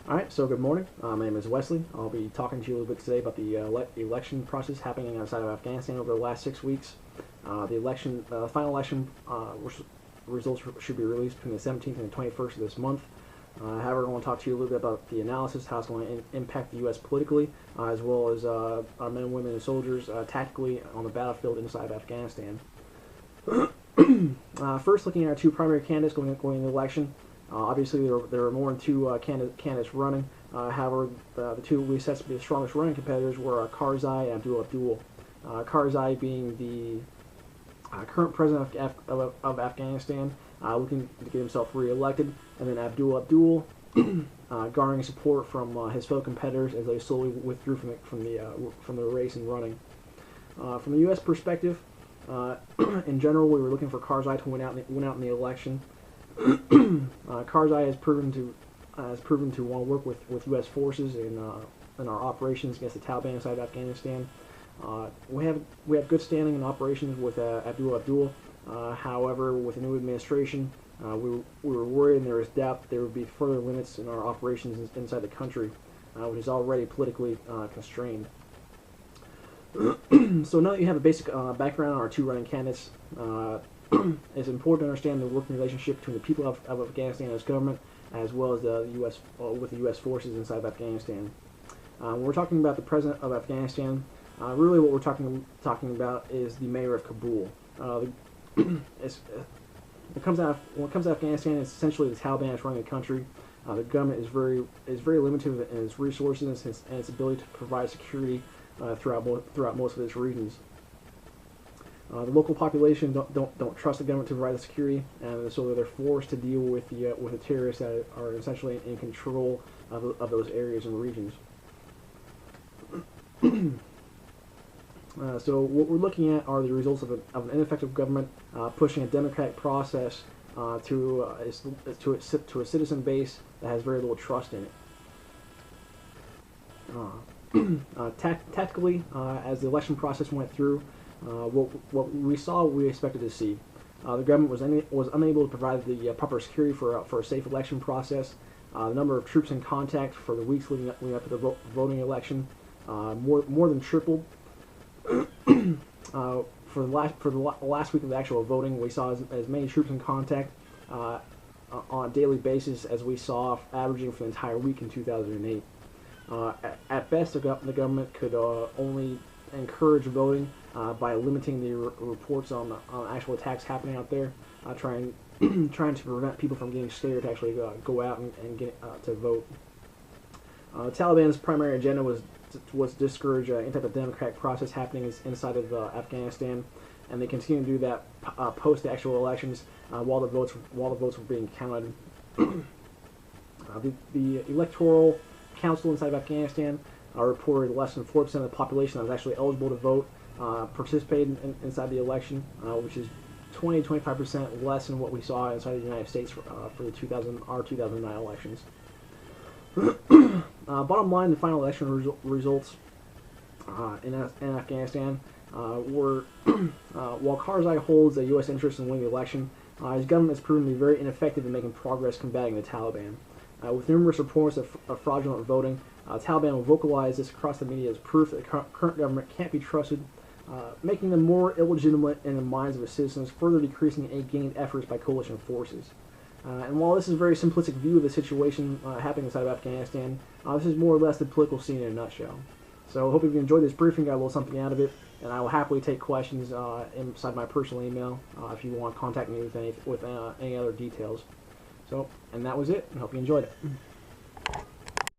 Alright, so good morning. My name is Wesley. I'll be talking to you a little bit today about the election process happening outside of Afghanistan over the last 6 weeks. The final election results should be released between the 17th and the 21st of this month. However, I want to talk to you a little bit about the analysis, how it's going to impact the U.S. politically, as well as our men and women and soldiers tactically on the battlefield inside of Afghanistan. First, looking at our two primary candidates going into the election. Obviously, there are more than two candidates running. However, the two we assessed to be the strongest running competitors were Karzai and Abdul. Karzai being the current president of Afghanistan, looking to get himself re-elected, and then Abdul garnering support from his fellow competitors as they slowly withdrew from the race and running. From the U.S. perspective, in general, we were looking for Karzai to win out in the election. Karzai has proven to want to work with U.S. forces in our operations against the Taliban inside of Afghanistan. We have good standing in operations with Abdul. However, with the new administration, we were worried, and there was doubt that there would be further limits in our operations inside the country, which is already politically constrained. So now that you have a basic background on our two running candidates, it's important to understand the working relationship between the people of Afghanistan and its government, as well as the U.S. With the U.S. forces inside of Afghanistan. When we're talking about the president of Afghanistan, really what we're talking about is the mayor of Kabul. When it comes to Afghanistan, it's essentially the Taliban that's running the country. The government is very limited in its resources and its ability to provide security throughout most of its regions. The local population don't trust the government to provide the security, and so they're forced to deal with the terrorists that are essentially in control of those areas and regions. So what we're looking at are the results of an ineffective government pushing a democratic process to a citizen base that has very little trust in it. Tactically, as the election process went through, what we saw, we expected to see. The government was unable to provide the proper security for a safe election process. The number of troops in contact for the weeks leading up to the voting election more than tripled. For the last week of the actual voting, we saw as many troops in contact on a daily basis as we saw averaging for the entire week in 2008. At best, the government could only encourage voting by limiting the reports on actual attacks happening out there, trying to prevent people from getting scared to actually go out and get to vote. The Taliban's primary agenda was to discourage any type of democratic process happening inside of Afghanistan, and they continue to do that post the actual elections while the votes were being counted. The electoral council inside of Afghanistan reported less than 4% of the population that was actually eligible to vote participated inside the election, which is 20-25% less than what we saw inside the United States for the 2009 elections. Bottom line, the final election results in Afghanistan were while Karzai holds a U.S. interest in winning the election, his government has proven to be very ineffective in making progress combating the Taliban. With numerous reports of fraudulent voting, the Taliban will vocalize this across the media as proof that the current government can't be trusted, making them more illegitimate in the minds of its citizens, further decreasing any gained efforts by coalition forces. And while this is a very simplistic view of the situation happening inside of Afghanistan, this is more or less the political scene in a nutshell. So I hope you enjoyed this briefing, got a little something out of it, and I will happily take questions inside my personal email if you want to contact me with any other details. So, and that was it. I hope you enjoyed it.